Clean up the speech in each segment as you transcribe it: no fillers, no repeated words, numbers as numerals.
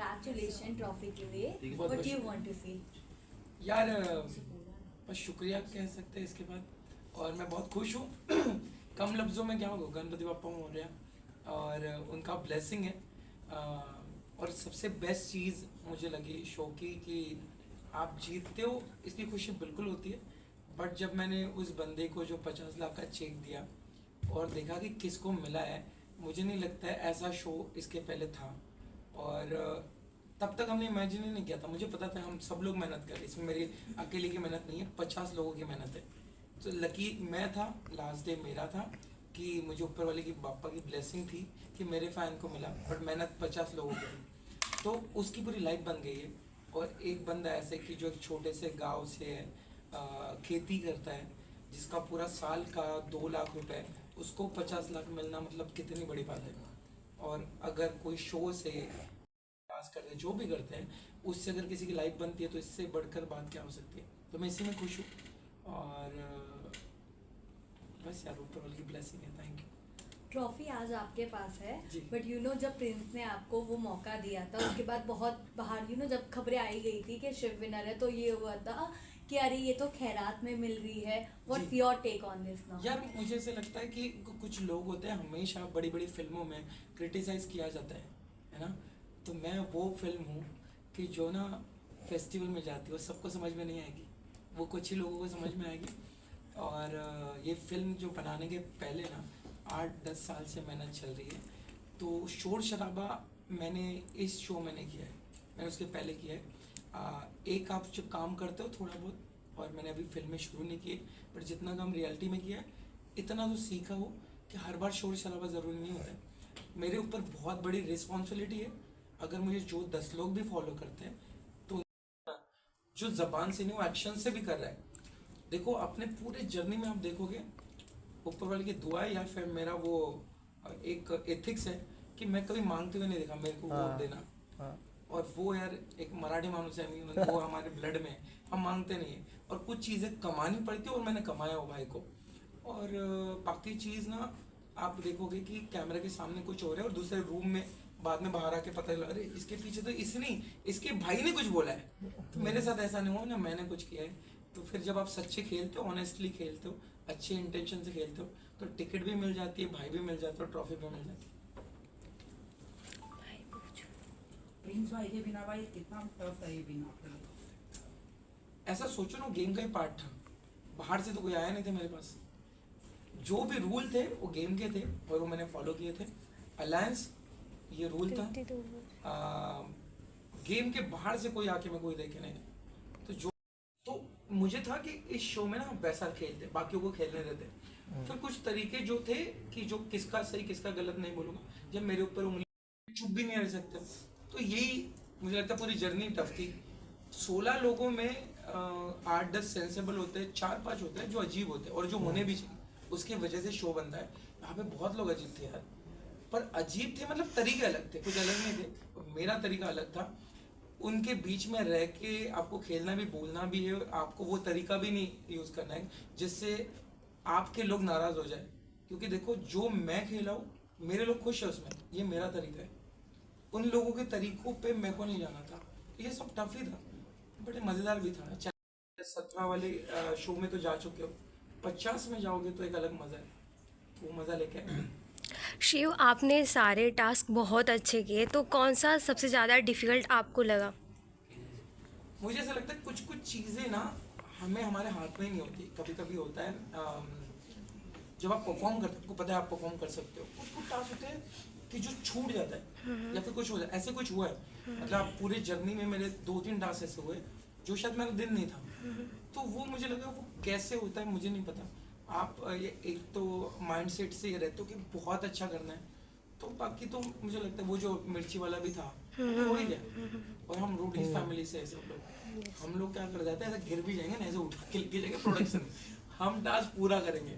congratulations trophy के लिए. बहुत What बहुत do you want to say? यार बस शुक्रिया कह सकते हैं इसके बाद। और मैं बहुत खुश हूँ कम लफ्ज़ों में क्या होगा, गणपति बप्पा हो रहा है और उनका ब्लेसिंग है। और सबसे बेस्ट चीज़ मुझे लगी शो की कि आप जीतते हो इसकी खुशी बिल्कुल होती है, बट जब मैंने उस बंदे को जो 50 लाख का चेक दिया और देखा कि किसको मिला है, मुझे नहीं लगता है ऐसा शो इसके पहले था। और तब तक हमने इमेजिन ही नहीं किया था। मुझे पता था हम सब लोग मेहनत कर रहे हैं, इसमें मेरी अकेले की मेहनत नहीं है, 50 लोगों की मेहनत है। तो लकी मैं था, लास्ट डे मेरा था कि मुझे ऊपर वाले की बापा की ब्लेसिंग थी कि मेरे फैन को मिला, बट मेहनत 50 लोगों की थी, तो उसकी पूरी लाइफ बन गई है। और एक बंदा ऐसे कि जो एक छोटे से गांव से है, खेती करता है, जिसका पूरा साल का 2 लाख रुपए, उसको 50 लाख मिलना मतलब कितनी बड़ी बात है। और अगर कोई शो से पास करते हैं, जो भी करते हैं, उससे अगर किसी की लाइफ बनती है तो इससे बढ़कर बात क्या हो सकती है। तो मैं इसी में खुश हूँ और बस यार ऊपर वाले की ब्लेसिंग है। Thank you. ट्रॉफी आज आपके पास है, जी। बट जब प्रिंस ने आपको वो मौका दिया था उसके बाद बहुत बाहर जब खबरें आई गई थी कि शिव विनर है, तो ये हुआ था कि अरे ये तो खैरात में मिल रही है. What's your take on this now? यार मुझे ऐसे लगता है कि कुछ लोग होते हैं, हमेशा बड़ी बड़ी फिल्मों में क्रिटिसाइज किया जाता है ना। तो मैं वो फिल्म हूँ कि जो ना फेस्टिवल में जाती है, वो सबको समझ में नहीं आएगी, वो कुछ ही लोगों को समझ में आएगी। और ये फिल्म जो बनाने के पहले ना 8-10 साल से मेहनत चल रही है। तो शोर शराबा मैंने इस शो में नहीं किया है, मैंने उसके पहले किया है। एक आप जब काम करते हो थोड़ा बहुत, और मैंने अभी फिल्में शुरू नहीं की, पर जितना काम रियलिटी में किया है इतना तो सीखा हो कि हर बार शोर शराबा ज़रूरी नहीं होता है। मेरे ऊपर बहुत बड़ी रिस्पॉन्सिबिलिटी है। अगर मुझे जो 10 लोग भी फॉलो करते हैं, तो जो जबान से नहीं वो एक्शन से भी कर रहा है। देखो अपने पूरे जर्नी में आप देखोगे, ऊपर वाले की दुआ है या फिर मेरा वो एक एथिक्स है कि मैं कभी मांगते हुए नहीं देखा मेरे को वोट देना। और वो यार एक मराठी मानुस है, वो हमारे ब्लड में है, हम मांगते नहीं है। और कुछ चीज़ें कमानी पड़ती है और मैंने कमाया हो भाई को। और बाकी चीज़ ना आप देखोगे कि कैमरे के सामने कुछ हो रहा है और दूसरे रूम में बाद में बाहर आके पता चला अरे इसके पीछे तो इसने, इसके भाई ने कुछ बोला है। तो मेरे साथ ऐसा नहीं हुआ ना, मैंने कुछ किया है। तो फिर जब आप सच्चे खेलते हो, ऑनेस्टली खेलते हो, अच्छे इंटेंशन से खेलते हो, तो टिकट भी मिल जाती है, भाई भी मिल जाता है, ट्रॉफी भी मिल जाती है। प्रिंस भाई के बिना भाई कितना टफ है ये बिना आपके लिए। ऐसा सोचो ना, गेम का ही पार्ट था, बाहर से तो कोई आया नहीं था मेरे पास। जो भी रूल थे वो गेम के थे और वो मैंने फॉलो किए थे। अलायंस ये रूल था, गेम के बाहर से कोई आके मैं कोई देखे नहीं। तो जो तो मुझे था कि इस शो में ना वैसा खेलते, बाकियों को खेलने देते। फिर कुछ तरीके जो थे कि जो किसका सही किसका गलत नहीं बोलूंगा, जब मेरे ऊपर उंगली चुप भी नहीं रह सकते। तो यही मुझे लगता है पूरी जर्नी टफ थी। 16 लोगों में 8-10 सेंसेबल होते हैं, 4-5 होते हैं जो अजीब होते हैं और जो होने भी चाहिए, उसकी वजह से शो बनता है। यहाँ पे बहुत लोग अजीब थे यार, पर अजीब थे मतलब तरीके अलग थे, कुछ अलग नहीं थे। मेरा तरीका अलग था, उनके बीच में रह के आपको खेलना भी बोलना भी है, और आपको वो तरीका भी नहीं यूज़ करना है जिससे आपके लोग नाराज़ हो जाए। क्योंकि देखो जो मैं खेला हूँ मेरे लोग खुश है उसमें, ये मेरा तरीका है। उन लोगों के तरीकों पे मेरे को नहीं जाना था। तो ये सब टफ ही था, बड़े मज़ेदार भी था। 17 वाले शो में तो जा चुके हो, 50 में जाओगे तो एक अलग मज़ा है, वो मज़ा लेके आए। शिव, आपने सारे टास्क बहुत अच्छे किए, तो कौन सा सबसे ज़्यादा डिफ़िकल्ट आपको लगा? मुझे ऐसा लगता है कुछ कुछ चीज़ें ना हमें हमारे हाथ में ही नहीं होती। कभी कभी होता है जब आप परफॉर्म करते हो, आपको पता है आप परफॉर्म कर सकते हो, कुछ कुछ टास्क होते हैं कि जो छूट जाता है या फिर कुछ हो जाता है। ऐसे कुछ हुआ है, मतलब पूरे जर्नी में मेरे 2-3 टास्क ऐसे हुए जो शायद मेरा दिन नहीं था। तो वो मुझे लगा वो कैसे होता है मुझे नहीं पता। आप ये एक तो माइंडसेट से ये रहते हो कि बहुत अच्छा करना है, तो बाकी तो मुझे लगता है वो जो मिर्ची वाला भी था वो हो ही गया। और हम रूडी फैमिली से ऐसे हम लोग क्या कर जाते हैं, ऐसे गिर भी जाएंगे ना, ऐसे उठा के लेके जाएंगे प्रोडक्शन, हम टास्क पूरा करेंगे।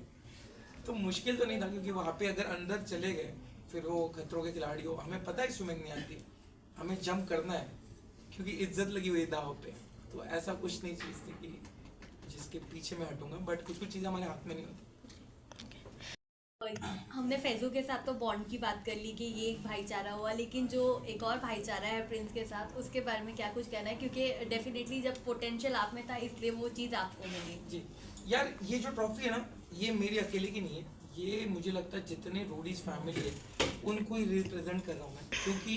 तो मुश्किल तो नहीं था, क्योंकि वहाँ पे अगर अंदर चले गए फिर वो खतरों के खिलाड़ी हो, हमें पता है स्विमिंग नहीं आती, हमें जंप करना है क्योंकि इज्जत लगी हुई दाव पे। तो ऐसा कुछ नहीं चीज़ थी कि जिसके पीछे मैं हटूंगा, बट कुछ कुछ चीज़ें हमारे हाथ में नहीं होती। हमने फैजू के साथ तो बॉन्ड की बात कर ली कि ये एक भाईचारा हुआ, लेकिन जो एक और भाईचारा है प्रिंस के साथ, उसके बारे में क्या कुछ कहना है? क्योंकि डेफिनेटली जब पोटेंशियल आप में था इसलिए वो चीज़ आपको मिली। जी यार, ये जो ट्रॉफी है ना, ये मेरी अकेले की नहीं है, ये मुझे लगता है जितने रोडीज फैमिली है उनको ही रिप्रेजेंट कर रहा हूँ मैं, क्योंकि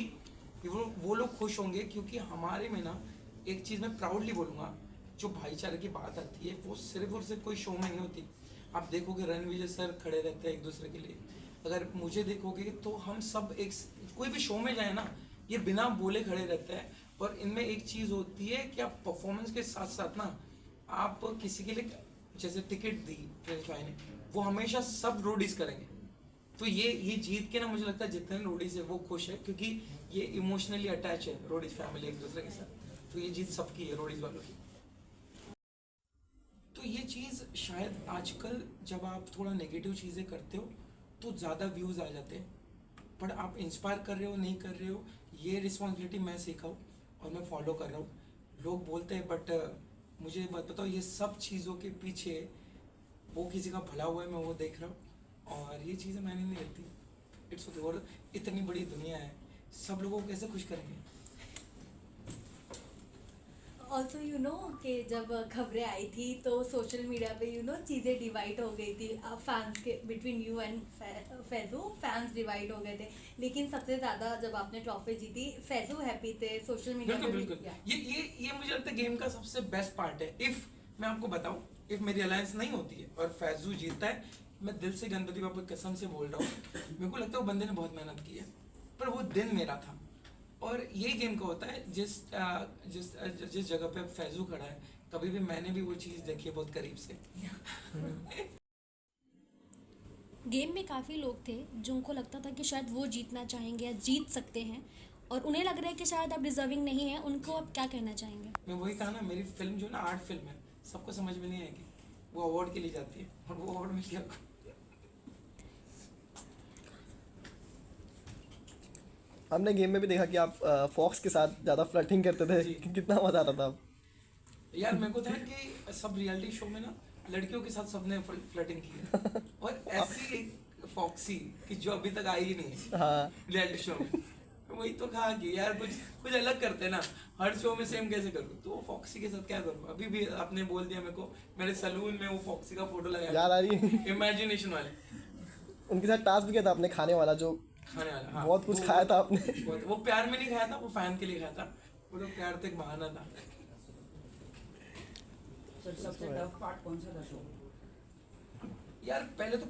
वो लोग खुश होंगे, क्योंकि हमारे में ना एक चीज़ मैं प्राउडली बोलूँगा, जो भाईचारे की बात आती है वो सिर्फ और सिर्फ कोई शो में नहीं होती। आप देखोगे रणविजय सर खड़े रहते हैं एक दूसरे के लिए, अगर मुझे देखोगे तो हम सब एक कोई भी शो में जाए ना, ये बिना बोले खड़े रहते हैं। और इनमें एक चीज़ होती है कि आप परफॉर्मेंस के साथ साथ ना, आप किसी के लिए जैसे टिकट दी प्रिंस भाई ने, वो हमेशा सब रोडीज करेंगे। तो ये जीत के ना मुझे लगता है जितने रोडीज है वो खुश है, क्योंकि ये इमोशनली अटैच है रोडीज फैमिली एक दूसरे के साथ। तो ये जीत सबकी है, रोडीज वालों की। तो ये चीज़ शायद आजकल जब आप थोड़ा नेगेटिव चीज़ें करते हो तो ज़्यादा व्यूज़ आ जाते हैं, पर आप इंस्पायर कर रहे हो नहीं कर रहे हो, ये रिस्पॉन्सिबिलिटी मैं सीखा हूँ और मैं फॉलो कर रहा हूँ। लोग बोलते हैं, बट मुझे बात बताओ, ये सब चीज़ों के पीछे वो किसी का भला हुआ है, मैं वो देख रहा हूँ, और ये चीज़ें मैंने नहीं रहती। It's okay. और इतनी बड़ी दुनिया है, सब लोगों को कैसे खुश करेंगे? ऑल्सो कि जब खबरें आई थी तो सोशल मीडिया पे चीज़ें डिवाइड हो गई थी, फैंस के between you and Faizu, fans divide हो गए थे। लेकिन सबसे ज़्यादा जब आपने ट्रॉफी जीती, फैजू हैप्पी थे, सोशल मीडिया पे बिल्कुल बिल्कुल। ये मुझे लगता है गेम का सबसे बेस्ट पार्ट है। इफ मैं आपको बताऊं, इफ मेरी अलायंस नहीं होती है और फैजू जीतता है, मैं दिल से गणपति बाबा की कसम से बोल रहा हूँ, मेरे को लगता है वो बंदे ने बहुत मेहनत की है, पर वो दिन मेरा था। और यही गेम का होता है, जिस जगह पे फैजू खड़ा है, कभी भी मैंने भी वो चीज़ देखी है बहुत करीब से। गेम में काफ़ी लोग थे जिनको लगता था कि शायद वो जीतना चाहेंगे या जीत सकते हैं, और उन्हें लग रहा है कि शायद आप डिजर्विंग नहीं है, उनको आप क्या कहना चाहेंगे? मैं वही कहा ना, मेरी फिल्म जो ना आर्ट फिल्म है, सबको समझ में नहीं आएगी, वो अवार्ड के लिए जाती है, और वो अवार्ड मिल गया। हमने गेम में भी देखा कि आप फॉक्स के साथ ज़्यादा फ्लर्टिंग करते थे, जी। कितना मज़ा आता था। यार मेरे को था कि सब रियलिटी शो में ना लड़कियों के साथ सबने फ्लर्टिंग की है, और ऐसी एक फॉक्सी कि जो अभी तक आई ही नहीं हाँ, रियलिटी शो में। वही तो कहा कि यार कुछ अलग करते हैं ना, हर शो में सेम कैसे करूँ, तो वो फॉक्सी के साथ क्या करूँ। अभी भी आपने बोल दिया मेरे को, मेरे सलून में वो फॉक्सी का फोटो याद लगाया, आ रही है। इमेजिनेशन वाले उनके साथ टास्क भी किया था आपने, खाने वाला जो खाने वाला। हाँ, बहुत कुछ खाया था आपने। वो प्यार में नहीं खाया था, वो फैन के लिए खाया था, वो तो प्यार तक बहाना था। सर सबसे टफ पार्ट कौन सा था शो? यार पहले तो